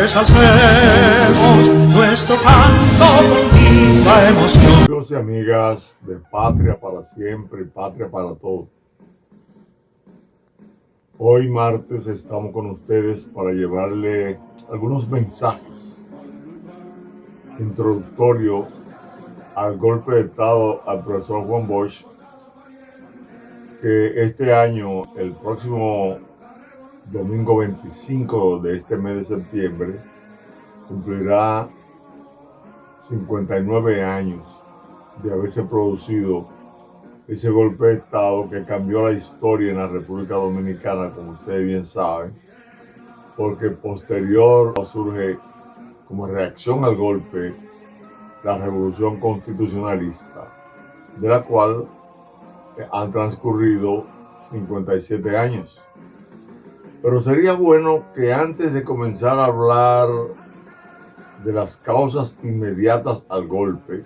ensalcemos nuestro canto con viva emoción. Amigos y amigas de Patria para Siempre y Patria para Todos. Hoy martes estamos con ustedes para llevarle algunos mensajes introductorios al golpe de Estado al profesor Juan Bosch, que este año, el próximo domingo 25 de este mes de septiembre, cumplirá 59 años de haberse producido ese golpe de Estado que cambió la historia en la República Dominicana, como ustedes bien saben, porque posterior surge como reacción al golpe la Revolución Constitucionalista, de la cual han transcurrido 57 años. Pero sería bueno que antes de comenzar a hablar de las causas inmediatas al golpe,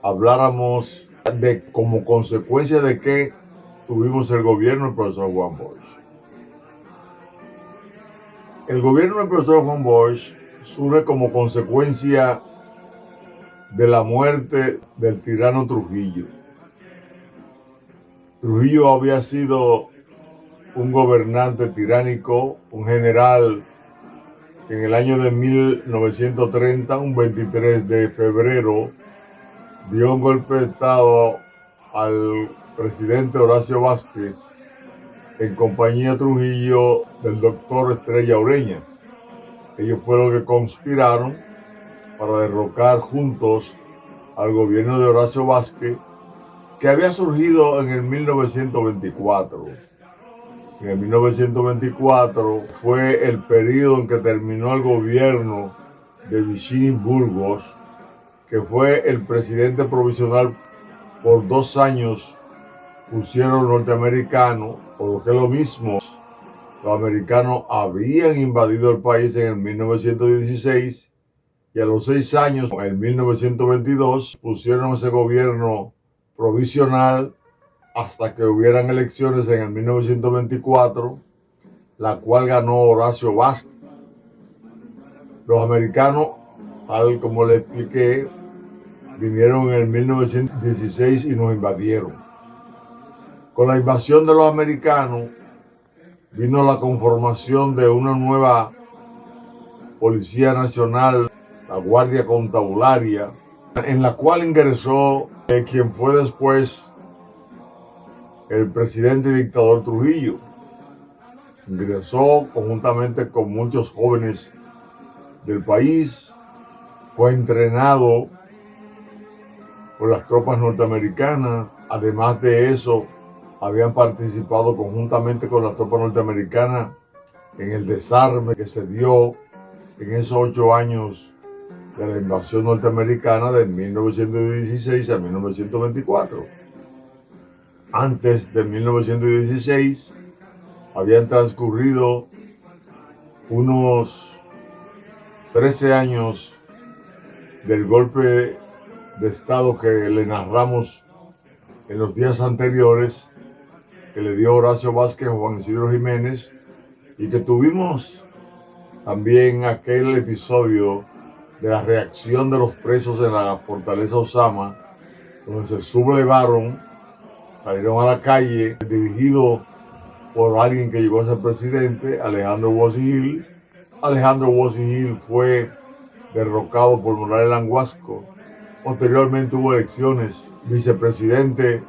habláramos de como consecuencia de que tuvimos el gobierno del profesor Juan Bosch. El gobierno del profesor Juan Bosch surge como consecuencia de la muerte del tirano Trujillo. Trujillo había sido un gobernante tiránico, un general que en el año de 1930, un 23 de febrero, dio un golpe de Estado al presidente Horacio Vázquez en compañía de Trujillo del doctor Estrella Ureña. Ellos fueron los que conspiraron para derrocar juntos al gobierno de Horacio Vázquez, que había surgido en el 1924. En el 1924 fue el periodo en que terminó el gobierno de Vicini Burgos, que fue el presidente provisional por 2 años. Pusieron norteamericanos, por lo que es lo mismo, los americanos habían invadido el país en el 1916 y a los 6 años, en 1922, pusieron ese gobierno provisional hasta que hubieran elecciones en el 1924, la cual ganó Horacio Vázquez. Los americanos, tal como le expliqué, vinieron en el 1916 y nos invadieron. Con la invasión de los americanos vino la conformación de una nueva Policía Nacional, la Guardia Contabularia, en la cual ingresó quien fue después el presidente y dictador Trujillo. Ingresó conjuntamente con muchos jóvenes del país, fue entrenado por las tropas norteamericanas. Además de eso, habían participado conjuntamente con las tropas norteamericanas en el desarme que se dio en esos 8 años de la invasión norteamericana de 1916 a 1924. Antes de 1916 habían transcurrido unos 13 años del golpe de Estado que le narramos en los días anteriores, que le dio Horacio Vázquez a Juan Isidro Jiménez, y que tuvimos también aquel episodio de la reacción de los presos en la fortaleza Osama, donde se sublevaron, salieron a la calle, dirigido por alguien que llegó a ser presidente, Alejandro Bossi Gil. Alejandro Bossi Gil fue derrocado por Morales Languasco. Posteriormente hubo elecciones, vicepresidente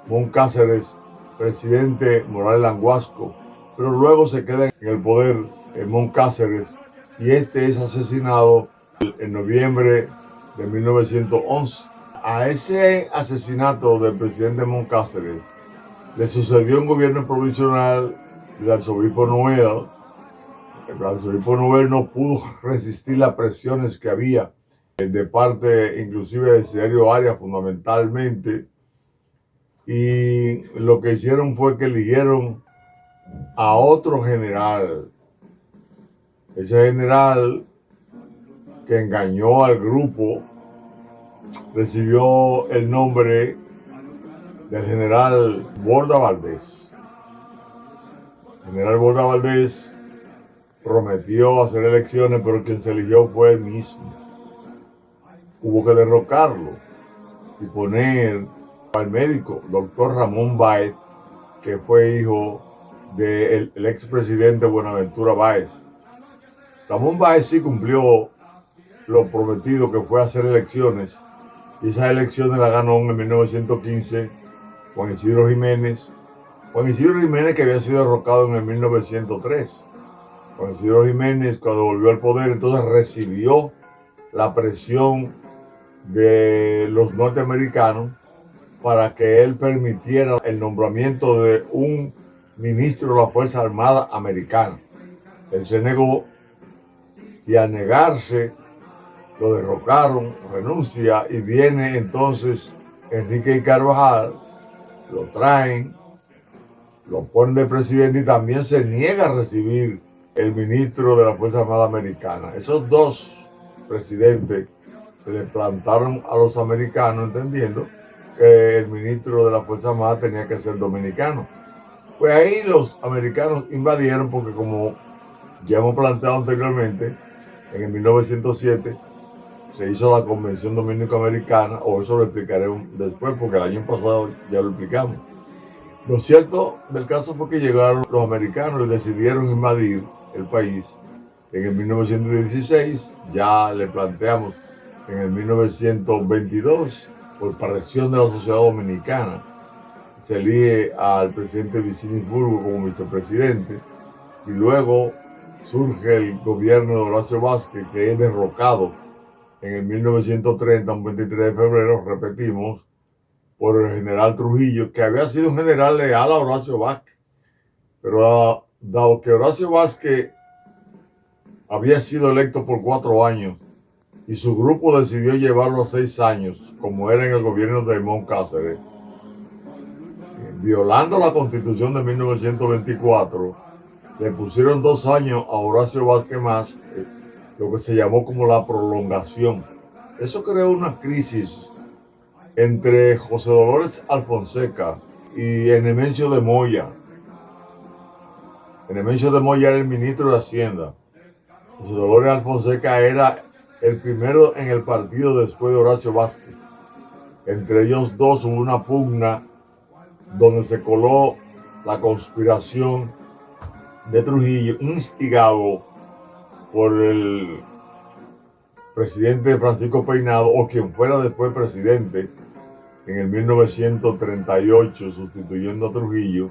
Moncáceres, presidente Morales Languasco, pero luego se queda en el poder Moncáceres y este es asesinado en noviembre de 1911. A ese asesinato del presidente Moncáceres le sucedió un gobierno provisional del arzobispo Noel. El arzobispo Noel no pudo resistir las presiones que había de parte inclusive del Siderio Arias fundamentalmente, y lo que hicieron fue que eligieron a otro general. Ese general, que engañó al grupo, recibió el nombre del general Borda Valdés. El general Borda Valdés prometió hacer elecciones, pero quien se eligió fue él mismo. Hubo que derrocarlo y poner al médico, doctor Ramón Báez, que fue hijo del expresidente Buenaventura Báez. Ramón Báez sí cumplió lo prometido, que fue hacer elecciones, y esas elecciones las ganó en 1915 Juan Isidro Jiménez. Juan Isidro Jiménez, que había sido derrocado en el 1903. Juan Isidro Jiménez, cuando volvió al poder, entonces recibió la presión de los norteamericanos para que él permitiera el nombramiento de un ministro de la Fuerza Armada americana. Él se negó y al negarse lo derrocaron, renuncia y viene entonces Enrique I. Carvajal, lo traen, lo ponen de presidente y también se niega a recibir el ministro de la Fuerza Armada americana. Esos dos presidentes se le plantaron a los americanos entendiendo que el ministro de la Fuerza Armada tenía que ser dominicano. Pues ahí los americanos invadieron porque, como ya hemos planteado anteriormente, en el 1907 se hizo la Convención Dominico-Americana, o eso lo explicaré después porque el año pasado ya lo explicamos. Lo cierto del caso fue que llegaron los americanos y decidieron invadir el país en el 1916, ya le planteamos en el 1922, por presión de la sociedad dominicana, se elige al presidente Vicinius Burgos como vicepresidente y luego surge el gobierno de Horacio Vázquez, que es derrocado en el 1930, un 23 de febrero, repetimos, por el general Trujillo, que había sido un general leal a Horacio Vázquez. Pero dado que Horacio Vázquez había sido electo por 4 años y su grupo decidió llevarlo a 6 años, como era en el gobierno de Edmond Cáceres, violando la Constitución de 1924, le pusieron 2 años a Horacio Vázquez más, lo que se llamó como la prolongación. Eso creó una crisis entre José Dolores Alfonseca y Enemencio de Moya. Enemencio de Moya era el ministro de Hacienda. José Dolores Alfonseca era el primero en el partido después de Horacio Vázquez. Entre ellos dos hubo una pugna donde se coló la conspiración de Trujillo, instigado por el presidente Francisco Peinado, o quien fuera después presidente en el 1938, sustituyendo a Trujillo.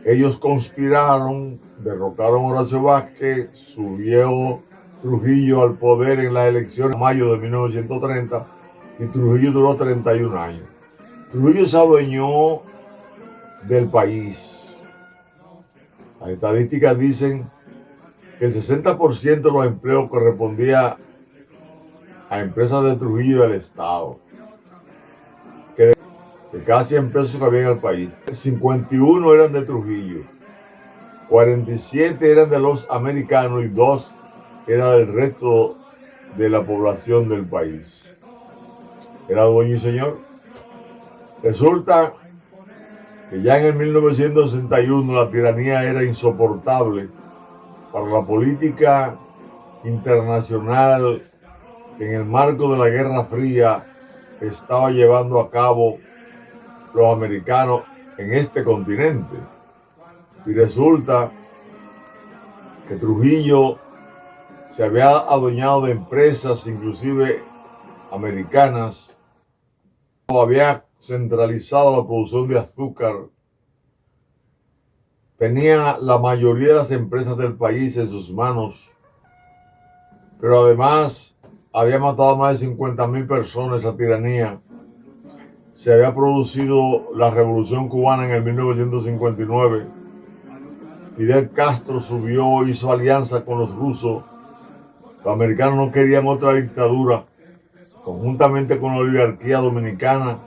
Ellos conspiraron, derrocaron a Horacio Vázquez, subió Trujillo al poder en las elecciones de mayo de 1930 y Trujillo duró 31 años. Trujillo se adueñó del país. Las estadísticas dicen que el 60% de los empleos correspondía a empresas de Trujillo y del Estado. Que cada 100 pesos que había en el país, 51 eran de Trujillo, 47 eran de los americanos y 2 eran del resto de la población del país. Era dueño y señor. Resulta que ya en el 1961 la tiranía era insoportable para la política internacional que en el marco de la Guerra Fría estaba llevando a cabo los americanos en este continente. Y resulta que Trujillo se había adueñado de empresas, inclusive americanas, había centralizado la producción de azúcar, tenía la mayoría de las empresas del país en sus manos, pero además había matado a más de 50,000 personas esa tiranía. Se había producido la Revolución Cubana en el 1959. Fidel Castro subió, hizo alianza con los rusos. Los americanos no querían otra dictadura. Conjuntamente con la oligarquía dominicana,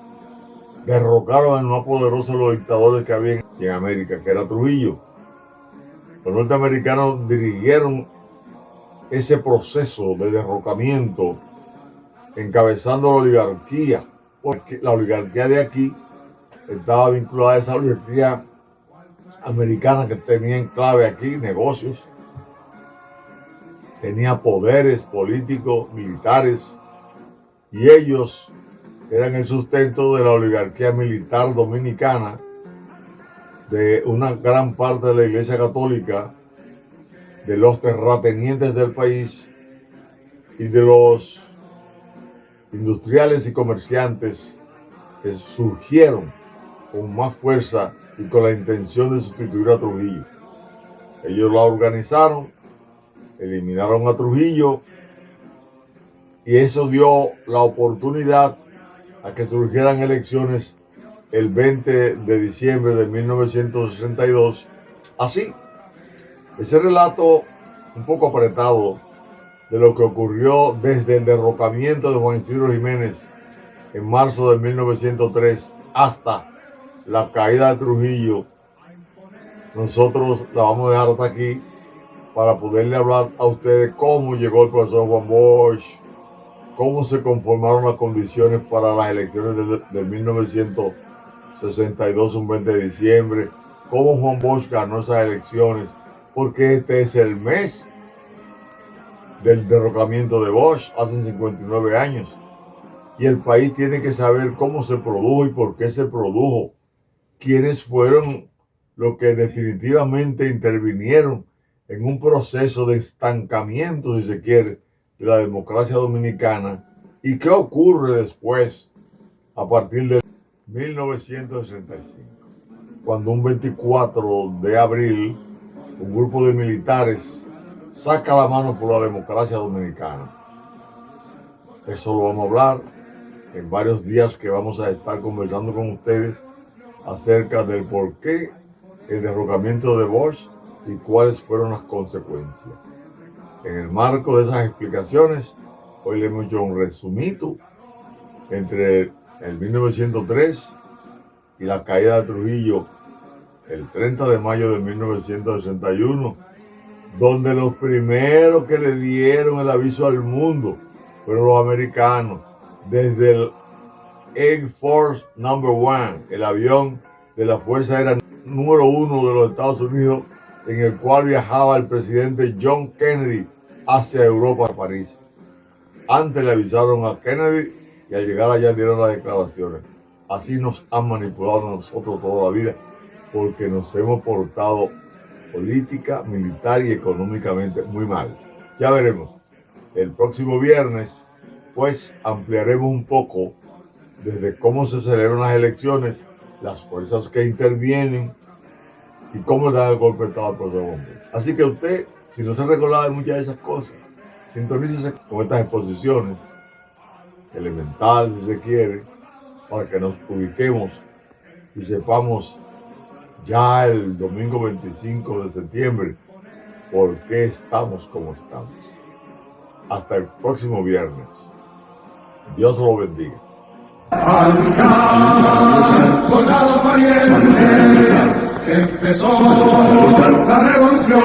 derrocaron al más poderoso de los dictadores que había en América, que era Trujillo. Los norteamericanos dirigieron ese proceso de derrocamiento, encabezando la oligarquía, porque la oligarquía de aquí estaba vinculada a esa oligarquía americana que tenía en clave aquí negocios, tenía poderes políticos, militares, y ellos eran el sustento de la oligarquía militar dominicana, de una gran parte de la Iglesia Católica, de los terratenientes del país y de los industriales y comerciantes que surgieron con más fuerza y con la intención de sustituir a Trujillo. Ellos la organizaron, eliminaron a Trujillo, y eso dio la oportunidad a que surgieran elecciones el 20 de diciembre de 1962. Así, ese relato un poco apretado de lo que ocurrió desde el derrocamiento de Juan Isidro Jiménez en marzo de 1903 hasta la caída de Trujillo, nosotros la vamos a dejar hasta aquí para poderle hablar a ustedes cómo llegó el profesor Juan Bosch, cómo se conformaron las condiciones para las elecciones de 1962, un 20 de diciembre, cómo Juan Bosch ganó esas elecciones, porque este es el mes del derrocamiento de Bosch, hace 59 años. Y el país tiene que saber cómo se produjo y por qué se produjo, quiénes fueron los que definitivamente intervinieron en un proceso de estancamiento, si se quiere, de la democracia dominicana, y qué ocurre después, a partir de 1965, cuando un 24 de abril un grupo de militares saca la mano por la democracia dominicana. Eso lo vamos a hablar en varios días que vamos a estar conversando con ustedes acerca del por qué el derrocamiento de Bosch y cuáles fueron las consecuencias. En el marco de esas explicaciones, hoy le hemos hecho un resumito entre el 1903 y la caída de Trujillo el 30 de mayo de 1961, donde los primeros que le dieron el aviso al mundo fueron los americanos, desde el Air Force No. 1, el avión de la Fuerza Aérea número 1 de los Estados Unidos, en el cual viajaba el presidente John Kennedy hacia Europa, a París. Antes le avisaron a Kennedy y al llegar allá dieron las declaraciones. Así nos han manipulado a nosotros toda la vida, porque nos hemos portado política, militar y económicamente muy mal. Ya veremos. El próximo viernes, pues, ampliaremos un poco desde cómo se celebran las elecciones, las fuerzas que intervienen y cómo da el golpe de Estado al profesor Juan Bosch. Así que usted, si no se recordaba de muchas de esas cosas, sintonícese con estas exposiciones elementales, si se quiere, para que nos ubiquemos y sepamos ya el domingo 25 de septiembre por qué estamos como estamos. Hasta el próximo viernes. Dios lo bendiga. Soldados valientes, empezó la revolución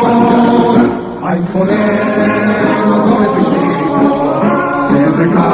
a imponer los domicilios del reclamo.